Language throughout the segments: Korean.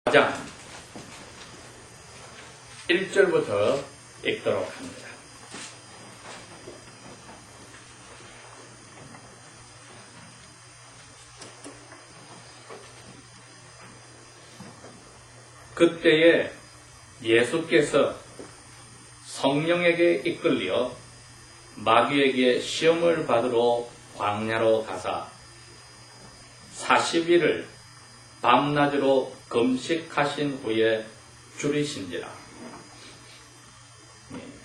4장 1절부터 읽도록 합니다. 그때에 예수께서 성령에게 이끌려 마귀에게 시험을 받으러 광야로 가사 40일을 밤낮으로 금식하신 후에 줄이신지라.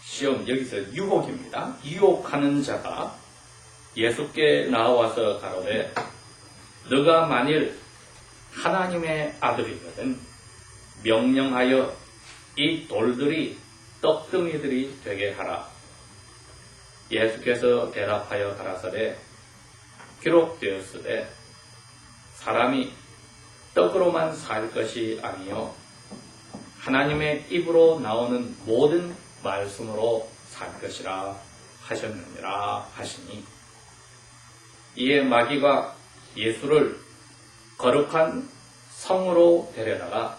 시험, 여기서 유혹입니다. 유혹하는 자가 예수께 나와서 가로되 너가 만일 하나님의 아들이거든 명령하여 이 돌들이 떡덩이들이 되게 하라. 예수께서 대답하여 가라사대 기록되었으되 사람이 떡으로만 살 것이 아니요 하나님의 입으로 나오는 모든 말씀으로 살 것이라 하셨느니라 하시니, 이에 마귀가 예수를 거룩한 성으로 데려다가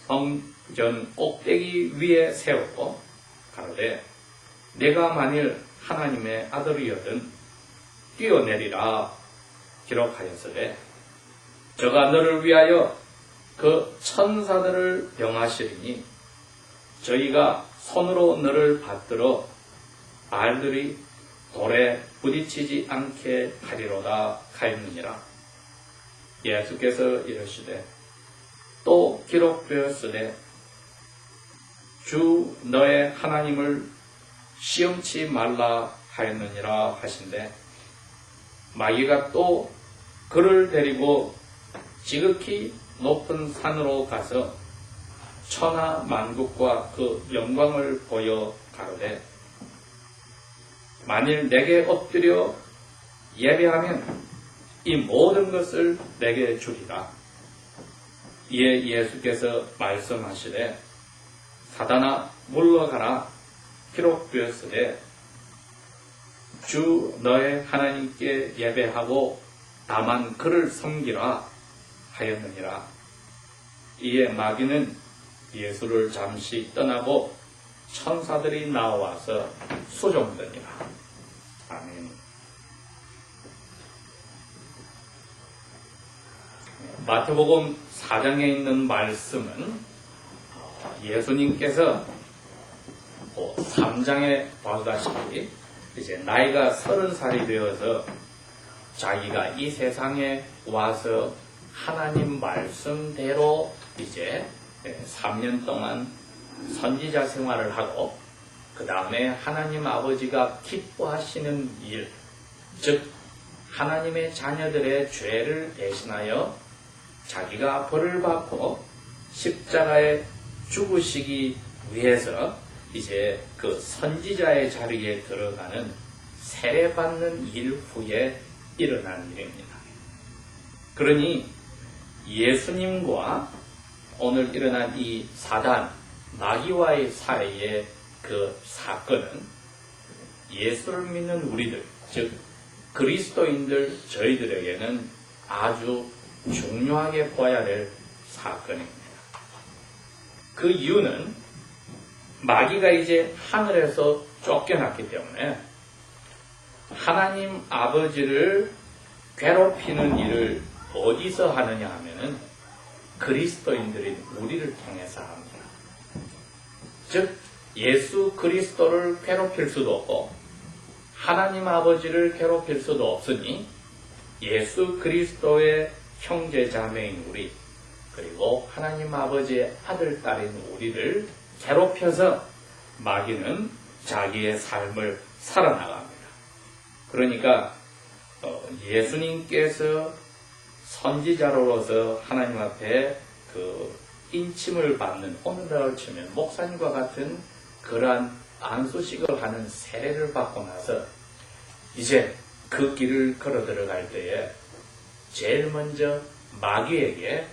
성전 꼭대기 위에 세우고 가로되 내가 만일 하나님의 아들이거든 뛰어내리라 기록하였으되 저가 너를 위하여 그 천사들을 병하시리니 저희가 손으로 너를 받들어 발들이 돌에 부딪히지 않게 하리로다 하였느니라. 예수께서 이르시되 또 기록되었으되 주 너의 하나님을 시험치 말라 하였느니라 하신대, 마귀가 또 그를 데리고 지극히 높은 산으로 가서 천하 만국과 그 영광을 보여 가로되 만일 내게 엎드려 예배하면 이 모든 것을 내게 주리라. 이에 예수께서 말씀하시되 사단아 물러가라. 기록되었으되 주 너의 하나님께 예배하고 다만 그를 섬기라 하였느니라. 이에 마귀는 예수를 잠시 떠나고 천사들이 나와서 수종드니라. 아멘. 마태복음 4장에 있는 말씀은 예수님께서 3장에 봐주다시피 이제 나이가 30살이 되어서 자기가 이 세상에 와서 하나님 말씀대로 이제 3년 동안 선지자 생활을 하고 그 다음에 하나님 아버지가 기뻐하시는 일, 즉 하나님의 자녀들의 죄를 대신하여 자기가 벌을 받고 십자가에 죽으시기 위해서 이제 그 선지자의 자리에 들어가는 세례받는 일 후에 일어난 일입니다. 그러니 예수님과 오늘 일어난 이 사단, 마귀와의 사이의 그 사건은 예수를 믿는 우리들, 즉 그리스도인들 저희들에게는 아주 중요하게 보아야 될 사건입니다. 그 이유는 마귀가 이제 하늘에서 쫓겨났기 때문에 하나님 아버지를 괴롭히는 일을 어디서 하느냐 하면은 그리스도인들인 우리를 통해서 합니다. 즉 예수 그리스도를 괴롭힐 수도 없고 하나님 아버지를 괴롭힐 수도 없으니 예수 그리스도의 형제 자매인 우리, 그리고 하나님 아버지의 아들 딸인 우리를 괴롭혀서 마귀는 자기의 삶을 살아나갑니다. 그러니까 예수님께서 선지자로서 하나님 앞에 그 인침을 받는, 오늘날 치면 목사님과 같은 그러한 안수식을 하는 세례를 받고 나서 이제 그 길을 걸어 들어갈 때에 제일 먼저 마귀에게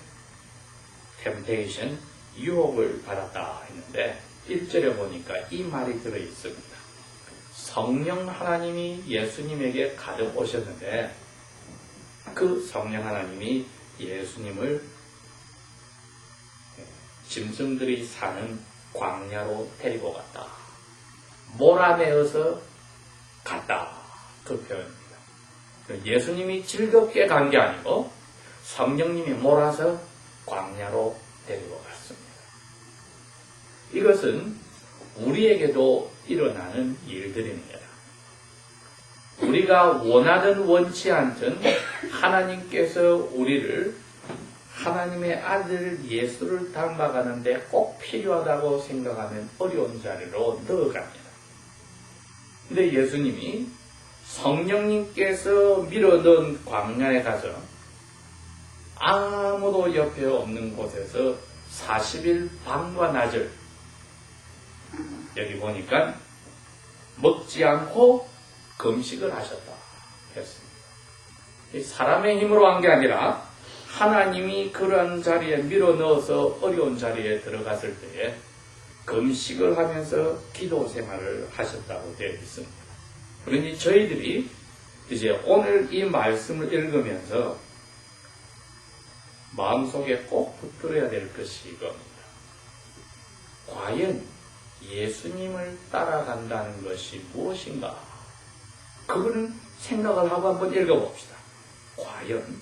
템테이션, 유혹을 받았다 했는데 1절에 보니까 이 말이 들어있습니다. 성령 하나님이 예수님에게 가득 오셨는데 그 성령 하나님이 예수님을 짐승들이 사는 광야로 데리고 갔다. 몰아내어서 갔다. 그 표현입니다. 예수님이 즐겁게 간 게 아니고 성령님이 몰아서 광야로 데리고 갔습니다. 이것은 우리에게도 일어나는 일들입니다. 우리가 원하든 원치 않든 하나님께서 우리를 하나님의 아들 예수를 닮아가는데 꼭 필요하다고 생각하는 어려운 자리로 넣어갑니다. 근데 예수님이 성령님께서 밀어넣은 광야에 가서 아무도 옆에 없는 곳에서 40일 밤과 낮을 여기 보니까 먹지 않고 금식을 하셨다 했습니다. 사람의 힘으로 한 게 아니라 하나님이 그런 자리에 밀어넣어서 어려운 자리에 들어갔을 때에 금식을 하면서 기도 생활을 하셨다고 되어 있습니다. 그러니 저희들이 이제 오늘 이 말씀을 읽으면서 마음속에 꼭 붙들어야 될 것이 이겁니다. 과연 예수님을 따라간다는 것이 무엇인가? 그거는 생각을 하고 한번 읽어봅시다. 과연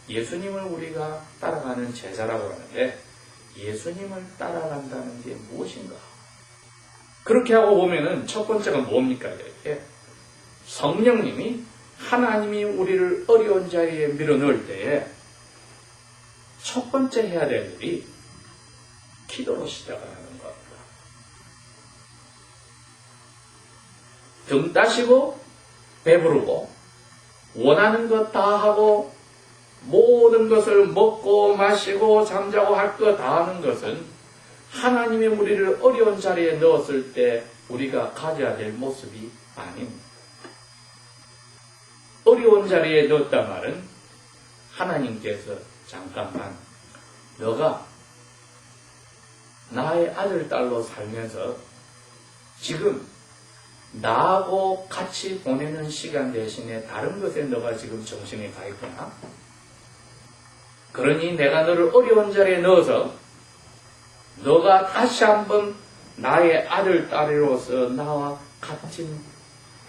예수님을 우리가 따라가는 제자라고 하는데 예수님을 따라간다는 게 무엇인가? 그렇게 하고 보면은 첫 번째가 뭡니까? 이렇게 성령님이 하나님이 우리를 어려운 자리에 밀어넣을 때에 첫 번째 해야 될 일이 기도로 시작을 하는 겁니다. 등 따시고 배부르고 원하는 것 다 하고 모든 것을 먹고 마시고 잠자고 할 것 다 하는 것은 하나님의 우리를 어려운 자리에 넣었을 때 우리가 가져야 될 모습이 아닙니다. 어려운 자리에 넣었단 말은 하나님께서 잠깐만 너가 나의 아들, 딸로 살면서 지금 나하고 같이 보내는 시간 대신에 다른 것에 너가 지금 정신이 가 있구나. 그러니 내가 너를 어려운 자리에 넣어서 너가 다시 한번 나의 아들, 딸로서 나와 같은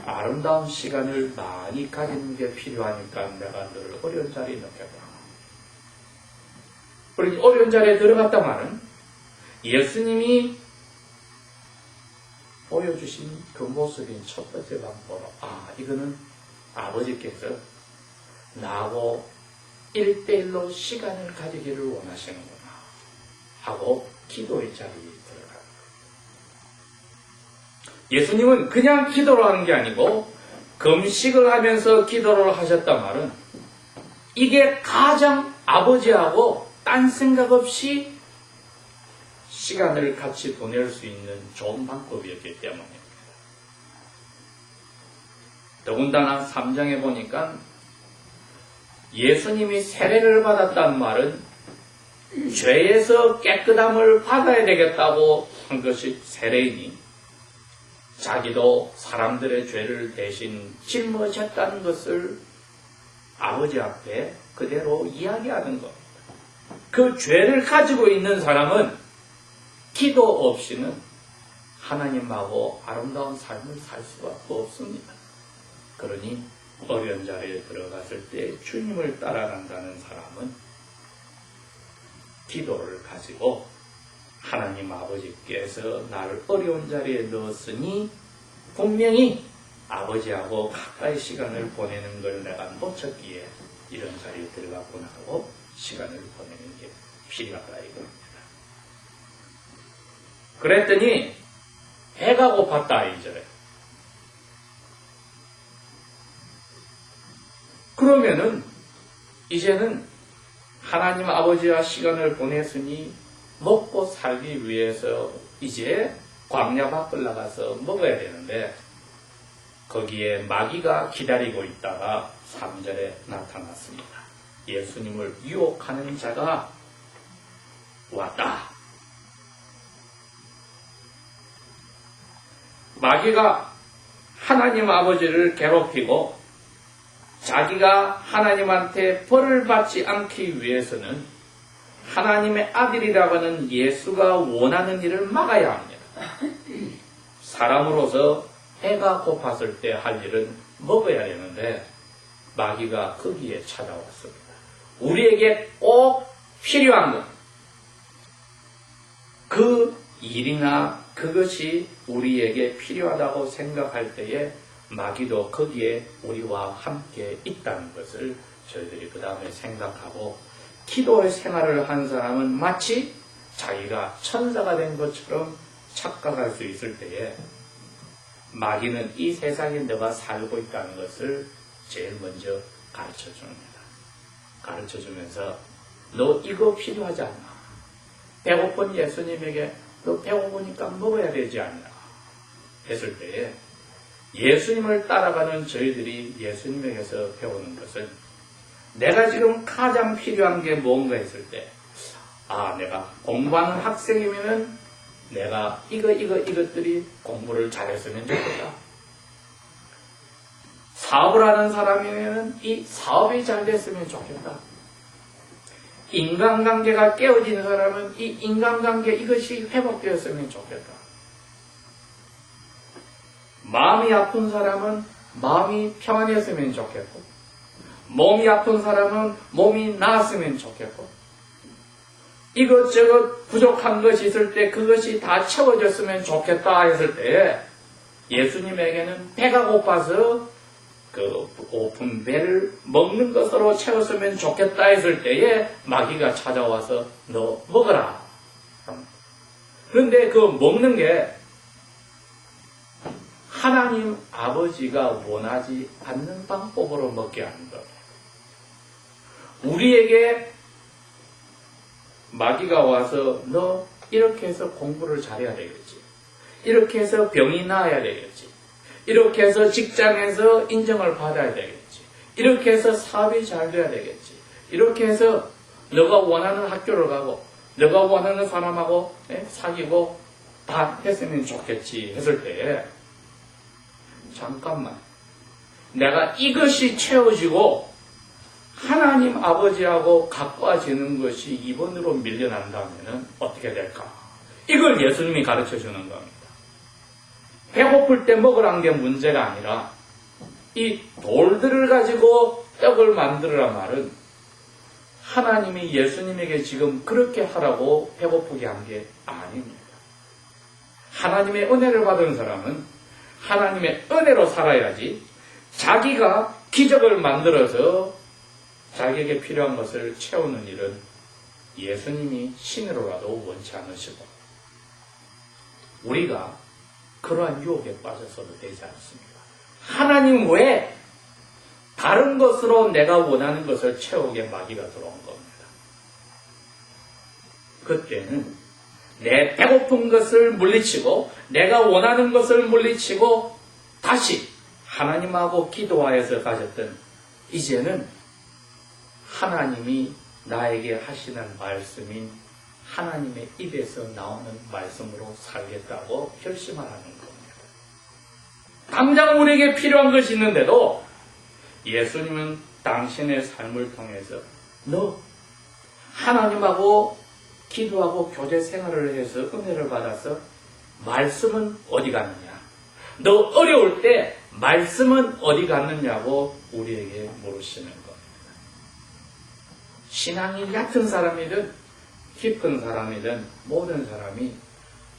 아름다운 시간을 많이 가지는 게 필요하니까 내가 너를 어려운 자리에 넣겠다. 그러니 어려운 자리에 들어갔다마는 예수님이 보여주신 그 모습인 첫 번째 방법으로 이거는 아버지께서 나하고 1대1로 시간을 가지기를 원하시는구나 하고 기도의 자리에 들어가는 거예요. 예수님은 그냥 기도를 하는 게 아니고 금식을 하면서 기도를 하셨단 말은 이게 가장 아버지하고 딴 생각 없이 시간을 같이 보낼 수 있는 좋은 방법이었기 때문입니다. 더군다나 3장에 보니까 예수님이 세례를 받았단 말은 죄에서 깨끗함을 받아야 되겠다고 한 것이 세례이니 자기도 사람들의 죄를 대신 짊어졌다는 것을 아버지 앞에 그대로 이야기하는 겁니다. 그 죄를 가지고 있는 사람은 기도 없이는 하나님하고 아름다운 삶을 살 수가 없습니다. 그러니 어려운 자리에 들어갔을 때 주님을 따라간다는 사람은 기도를 가지고 하나님 아버지께서 나를 어려운 자리에 넣었으니 분명히 아버지하고 가까이 시간을 보내는 걸 내가 놓쳤기에 이런 자리에 들어갔구나 하고 시간을 보내는 게 필요하다 이겁니다. 그랬더니 배가 고팠다 2절에. 그러면은 이제는 하나님 아버지와 시간을 보냈으니 먹고 살기 위해서 이제 광야 밖을 나가서 먹어야 되는데 거기에 마귀가 기다리고 있다가 3절에 나타났습니다. 예수님을 유혹하는 자가 왔다. 마귀가 하나님 아버지를 괴롭히고 자기가 하나님한테 벌을 받지 않기 위해서는 하나님의 아들이라고 하는 예수가 원하는 일을 막아야 합니다. 사람으로서 배가 고팠을 때 할 일은 먹어야 되는데 마귀가 거기에 찾아왔습니다. 우리에게 꼭 필요한 것, 그 일이나 그것이 우리에게 필요하다고 생각할 때에 마귀도 거기에 우리와 함께 있다는 것을 저희들이 그 다음에 생각하고, 기도의 생활을 한 사람은 마치 자기가 천사가 된 것처럼 착각할 수 있을 때에 마귀는 이 세상에 너가 살고 있다는 것을 제일 먼저 가르쳐 줍니다. 가르쳐 주면서 너 이거 필요하지 않나? 배고픈 예수님에게 너 배고프니까 먹어야 되지 않나? 했을 때에 예수님을 따라가는 저희들이 예수님에게서 배우는 것은, 내가 지금 가장 필요한 게 뭔가 했을 때, 내가 공부하는 학생이면은 내가 이것들이 공부를 잘했으면 좋겠다. 사업을 하는 사람이면은 이 사업이 잘 됐으면 좋겠다. 인간관계가 깨어진 사람은 이 인간관계 이것이 회복되었으면 좋겠다. 마음이 아픈 사람은 마음이 평안했으면 좋겠고, 몸이 아픈 사람은 몸이 나았으면 좋겠고, 이것저것 부족한 것이 있을 때 그것이 다 채워졌으면 좋겠다 했을 때, 예수님에게는 배가 고파서 그 고픈 배를 먹는 것으로 채웠으면 좋겠다 했을 때에 마귀가 찾아와서 너 먹어라. 그런데 그 먹는 게 하나님 아버지가 원하지 않는 방법으로 먹게 하는 거예요. 우리에게 마귀가 와서 너 이렇게 해서 공부를 잘해야 되겠지. 이렇게 해서 병이 나아야 되겠지. 이렇게 해서 직장에서 인정을 받아야 되겠지. 이렇게 해서 사업이 잘 돼야 되겠지. 이렇게 해서 너가 원하는 학교를 가고 너가 원하는 사람하고 사귀고 다 했으면 좋겠지 했을 때, 잠깐만, 내가 이것이 채워지고 하나님 아버지하고 가까워지는 것이 이번으로 밀려난다면 어떻게 될까? 이걸 예수님이 가르쳐 주는 겁니다. 배고플 때 먹으라는 게 문제가 아니라 이 돌들을 가지고 떡을 만들으란 말은 하나님이 예수님에게 지금 그렇게 하라고 배고프게 한 게 아닙니다. 하나님의 은혜를 받은 사람은 하나님의 은혜로 살아야지, 자기가 기적을 만들어서 자기에게 필요한 것을 채우는 일은 예수님이 신으로라도 원치 않으시고, 우리가 그러한 유혹에 빠져서도 되지 않습니다. 하나님 외에 다른 것으로 내가 원하는 것을 채우게 마귀가 들어온 겁니다. 그때는 내 배고픈 것을 물리치고 내가 원하는 것을 물리치고 다시 하나님하고 기도하여서 가졌던, 이제는 하나님이 나에게 하시는 말씀인 하나님의 입에서 나오는 말씀으로 살겠다고 결심하는 겁니다. 당장 우리에게 필요한 것이 있는데도 예수님은 당신의 삶을 통해서 너 하나님하고 기도하고 교제 생활을 해서 은혜를 받아서 말씀은 어디 갔느냐? 너 어려울 때 말씀은 어디 갔느냐고 우리에게 물으시는 겁니다. 신앙이 얕은 사람이든 깊은 사람이든 모든 사람이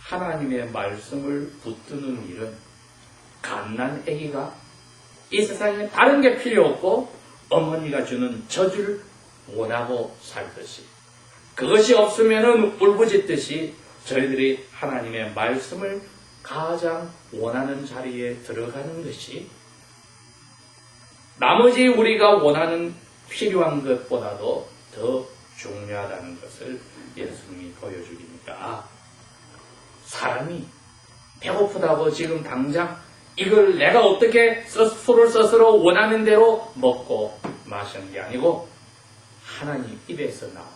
하나님의 말씀을 붙드는 일은 갓난 아기가 이 세상에 다른 게 필요 없고 어머니가 주는 젖을 원하고 살듯이, 그것이 없으면 울부짖듯이 저희들이 하나님의 말씀을 가장 원하는 자리에 들어가는 것이 나머지 우리가 원하는 필요한 것보다도 더 중요하다는 것을 예수님이 보여주니까, 사람이 배고프다고 지금 당장 이걸 내가 어떻게 술을 스스로 원하는 대로 먹고 마시는 게 아니고 하나님 입에서 나오는,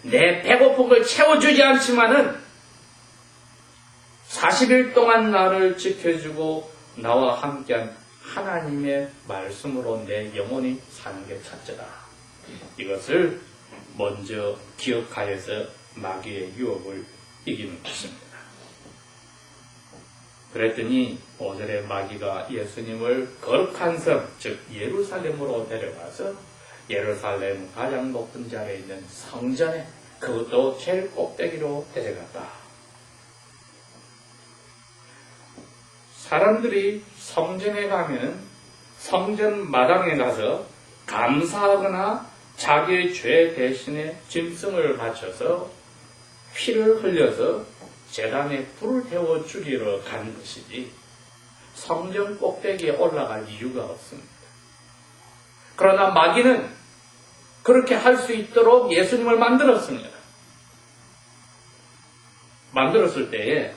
내 배고픈 걸 채워주지 않지만은 40일 동안 나를 지켜주고 나와 함께한 하나님의 말씀으로 내 영혼이 사는 게 첫째다. 이것을 먼저 기억하여서 마귀의 유혹을 이기는 것입니다. 그랬더니 5절에 마귀가 예수님을 거룩한 섬, 즉 예루살렘으로 데려가서 예루살렘 가장 높은 자리에 있는 성전에, 그것도 제일 꼭대기로 데려갔다. 사람들이 성전에 가면 성전 마당에 가서 감사하거나 자기의 죄 대신에 짐승을 바쳐서 피를 흘려서 제단에 불을 태워 주리러 가는 것이지 성전 꼭대기에 올라갈 이유가 없습니다. 그러나 마귀는 그렇게 할 수 있도록 예수님을 만들었습니다. 만들었을 때에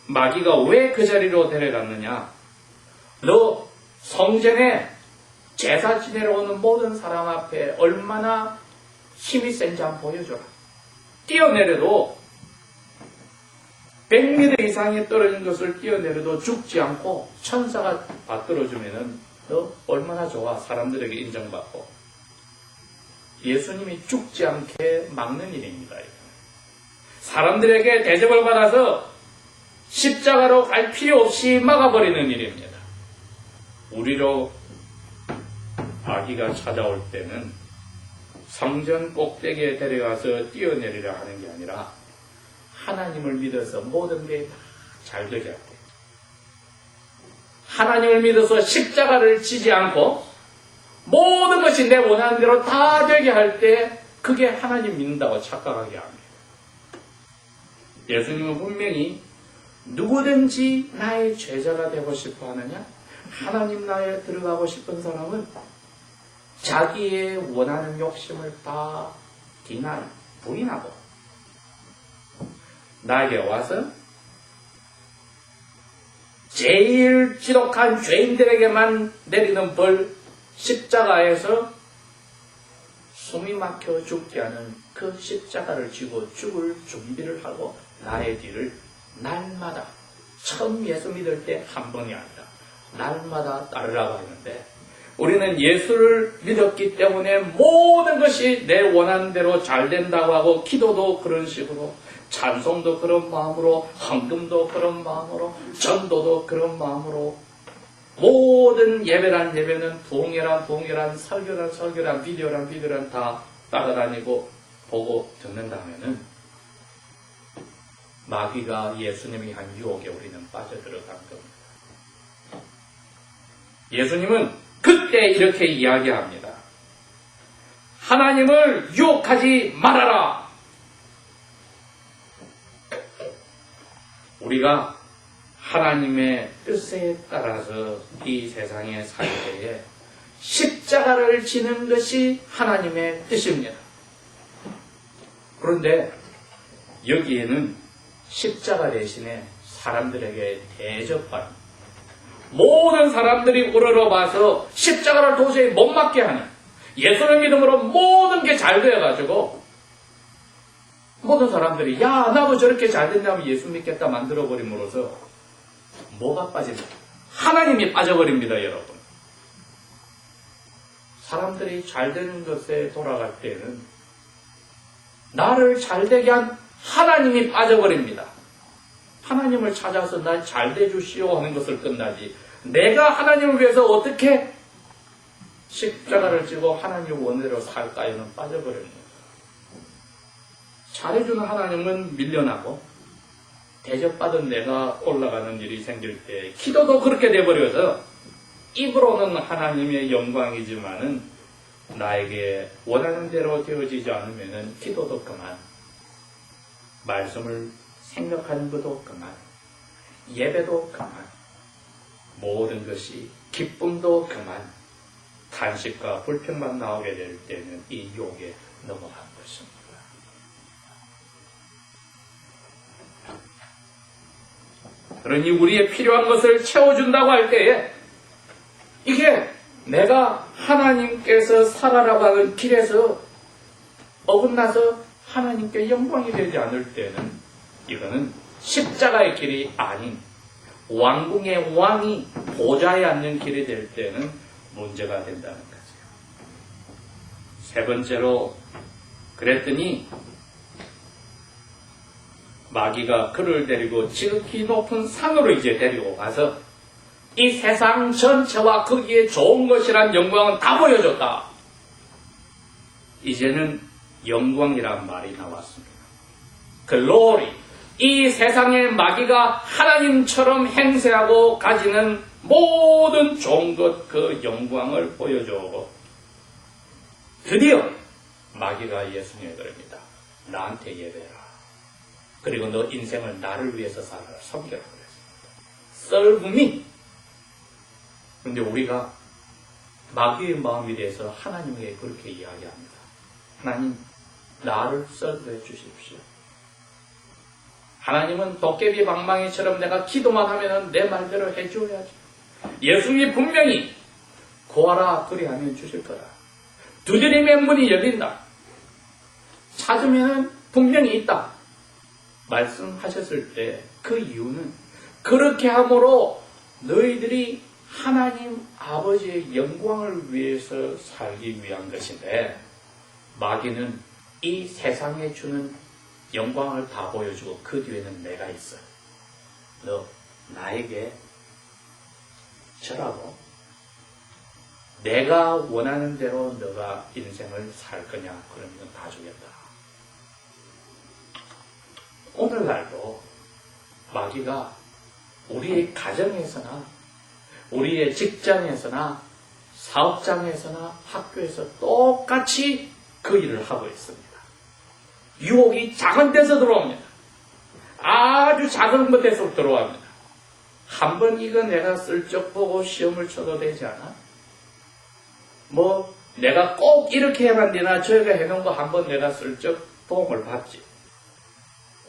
마귀가 왜 그 자리로 데려갔느냐? 너 성전에 제사 지내러 오는 모든 사람 앞에 얼마나 힘이 센지 한번 보여줘라. 뛰어내려도 100m 이상에 떨어진 것을 뛰어내려도 죽지 않고 천사가 받들어주면은 너 얼마나 좋아. 사람들에게 인정받고. 예수님이 죽지 않게 막는 일입니다. 사람들에게 대접을 받아서 십자가로 갈 필요 없이 막아버리는 일입니다. 우리로 마귀가 찾아올 때는 성전 꼭대기에 데려가서 뛰어내리려 하는 게 아니라 하나님을 믿어서 모든 게 잘 되게 할 때, 하나님을 믿어서 십자가를 지지 않고 모든 것이 내 원하는 대로 다 되게 할 때 그게 하나님 믿는다고 착각하게 합니다. 예수님은 분명히 누구든지 나의 제자가 되고 싶어 하느냐? 하나님 나라에 들어가고 싶은 사람은 자기의 원하는 욕심을 다 부인하고 나에게 와서 제일 지독한 죄인들에게만 내리는 벌, 십자가에서 숨이 막혀 죽지 않은 그 십자가를 쥐고 죽을 준비를 하고 나의 뒤를 날마다, 처음 예수 믿을 때 한 번이 아니라 날마다 따르라고 했는데, 우리는 예수를 믿었기 때문에 모든 것이 내 원하는 대로 잘 된다고 하고, 기도도 그런 식으로, 찬송도 그런 마음으로, 헌금도 그런 마음으로, 전도도 그런 마음으로, 모든 예배란 예배는, 부흥회란 설교란 비디오란 다 따라다니고 보고 듣는다면은 마귀가 예수님이 한 유혹에 우리는 빠져들어간 겁니다. 예수님은 그때 이렇게 이야기합니다. 하나님을 유혹하지 말아라. 우리가 하나님의 뜻에 따라서 이 세상에 살 때에 십자가를 지는 것이 하나님의 뜻입니다. 그런데 여기에는 십자가 대신에 사람들에게 대접받는, 모든 사람들이 우러러봐서 십자가를 도저히 못 맞게 하는, 예수를 믿음으로 모든 게 잘 되어가지고 모든 사람들이 야 나도 저렇게 잘 된다면 예수 믿겠다 만들어버림으로써 뭐가 빠집니까? 하나님이 빠져버립니다. 여러분, 사람들이 잘 되는 것에 돌아갈 때는 나를 잘되게 한 하나님이 빠져버립니다. 하나님을 찾아서 날 잘돼 주시오 하는 것을 끝나지, 내가 하나님을 위해서 어떻게 십자가를 지고 하나님의 원대로 살까요는 빠져버립니다. 잘해주는 하나님은 밀려나고 대접받은 내가 올라가는 일이 생길 때 기도도 그렇게 돼버려서 입으로는 하나님의 영광이지만은 나에게 원하는 대로 되어지지 않으면은 기도도 그만, 말씀을 생각하는 것도 그만, 예배도 그만, 모든 것이 기쁨도 그만, 탄식과 불평만 나오게 될 때는 이 유혹에 넘어간 것입니다. 그러니 우리의 필요한 것을 채워준다고 할 때에 이게 내가 하나님께서 살아라고 하는 길에서 어긋나서 하나님께 영광이 되지 않을 때는 이거는 십자가의 길이 아닌 왕궁의 왕이 보좌에 앉는 길이 될 때는 문제가 된다는 거죠. 세 번째로 그랬더니 마귀가 그를 데리고 지극히 높은 산으로 이제 데리고 가서 이 세상 전체와 거기에 좋은 것이란 영광은 다 보여줬다. 이제는 영광이란 말이 나왔습니다. 글로리. 이 세상의 마귀가 하나님처럼 행세하고 가지는 모든 좋은 것, 그 영광을 보여주고 드디어 마귀가 예수님에 그럽니다. 나한테 예배해라. 그리고 너 인생을 나를 위해서 살아라. 섬겨라. 그랬습니다. Serve me. 그런데 우리가 마귀의 마음에 대해서 하나님에게 그렇게 이야기합니다. 하나님, 나를 설교해 주십시오. 하나님은 도깨비 방망이처럼 내가 기도만 하면 내 말대로 해줘야지. 예수님이 분명히 구하라 그리하면 주실 거라. 두드리면 문이 열린다. 찾으면 분명히 있다. 말씀하셨을 때 그 이유는 그렇게 함으로 너희들이 하나님 아버지의 영광을 위해서 살기 위한 것인데 마귀는 이 세상에 주는 영광을 다 보여주고 그 뒤에는 내가 있어. 너 나에게 절하고 내가 원하는 대로 너가 인생을 살 거냐 그러면 다 주겠다. 오늘날도 마귀가 우리의 가정에서나 우리의 직장에서나 사업장에서나 학교에서 똑같이 그 일을 하고 있습니다. 유혹이 작은 데서 들어옵니다. 아주 작은 것에서 들어옵니다. 한번 이거 내가 슬쩍 보고 시험을 쳐도 되지 않아? 뭐 내가 꼭 이렇게 해만 되나 저희가 해놓은 거 한번 내가 슬쩍 도움을 받지.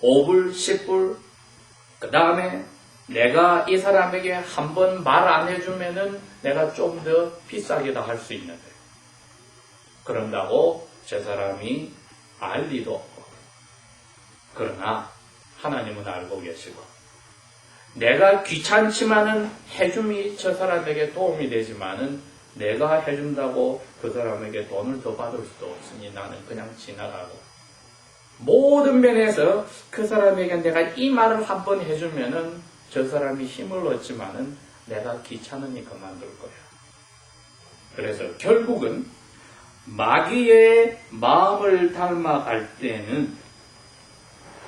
5불, 10불 그 다음에 내가 이 사람에게 한번 말 안 해주면은 내가 좀 더 비싸게도 할 수 있는데 그런다고 저 사람이 알 리도 없고 그러나 하나님은 알고 계시고 내가 귀찮지만은 해줌이 저 사람에게 도움이 되지만은 내가 해준다고 그 사람에게 돈을 더 받을 수도 없으니 나는 그냥 지나가고 모든 면에서 그 사람에게 내가 이 말을 한번 해주면은 저 사람이 힘을 얻지만은 내가 귀찮으니 그만둘 거야. 그래서 결국은 마귀의 마음을 닮아갈 때는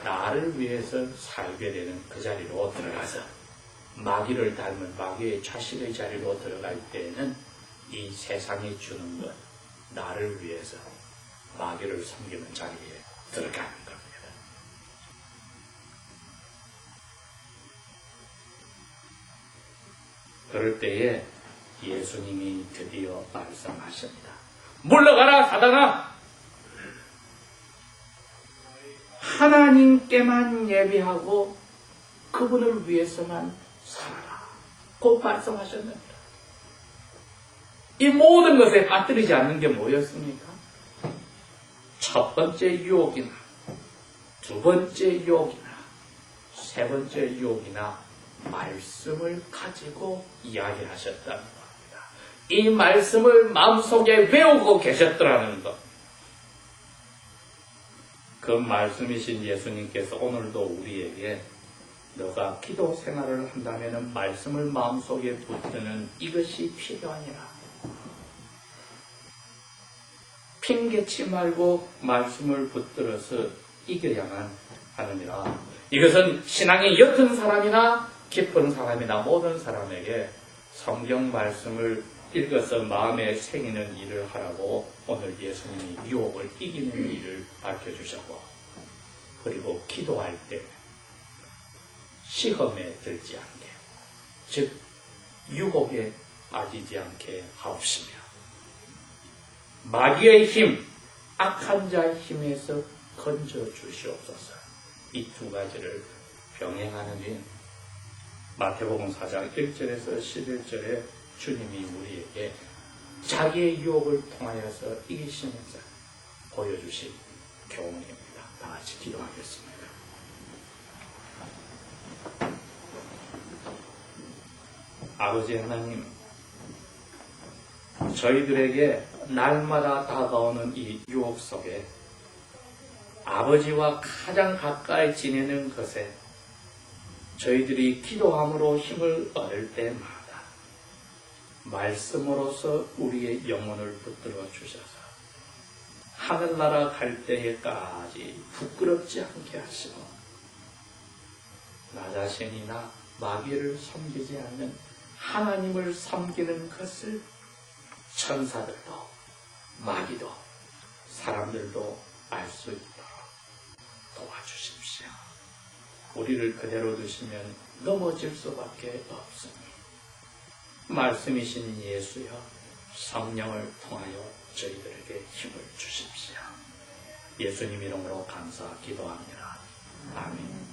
나를 위해서 살게 되는 그 자리로 들어가서 마귀를 닮은 마귀의 자식의 자리로 들어갈 때는 이 세상이 주는 것 나를 위해서 마귀를 섬기는 자리에 들어가는 겁니다. 그럴 때에 예수님이 드디어 말씀하십니다. 물러가라 사단아! 하나님께만 예비하고 그분을 위해서만 살아라. 꼭 말씀하셨는데 이 모든 것에 빠뜨리지 않는 게 뭐였습니까? 첫 번째 유혹이나 두 번째 유혹이나 세 번째 유혹이나 말씀을 가지고 이야기하셨다는 겁니다. 이 말씀을 마음속에 외우고 계셨더라는 것. 그 말씀이신 예수님께서 오늘도 우리에게 너가 기도 생활을 한다면 말씀을 마음속에 붙드는 이것이 필요하니라. 핑계치 말고 말씀을 붙들어서 이겨야만 하느니라. 이것은 신앙이 옅은 사람이나 깊은 사람이나 모든 사람에게 성경 말씀을 읽어서 마음에 새기는 일을 하라고 오늘 예수님이 유혹을 이기는 일을 밝혀주셨고 그리고 기도할 때 시험에 들지 않게 즉 유혹에 빠지지 않게 하옵시며 마귀의 힘, 악한 자의 힘에서 건져 주시옵소서. 이 두 가지를 병행하는 일 마태복음 4장 1절에서 11절에 주님이 우리에게 자기의 유혹을 통하여서 이기시면서 보여주신 교훈입니다. 다 같이 기도하겠습니다. 아버지 하나님, 저희들에게 날마다 다가오는 이 유혹 속에 아버지와 가장 가까이 지내는 것에 저희들이 기도함으로 힘을 얻을 때마다 말씀으로서 우리의 영혼을 붙들어 주셔서 하늘나라 갈 때에까지 부끄럽지 않게 하시고 나 자신이나 마귀를 섬기지 않는 하나님을 섬기는 것을 천사들도 마귀도 사람들도 알 수 있도록 도와주십시오. 우리를 그대로 두시면 넘어질 수밖에 없으니 말씀이신 예수여 성령을 통하여 저희들에게 힘을 주십시오. 예수님 이름으로 감사 기도합니다. 아멘.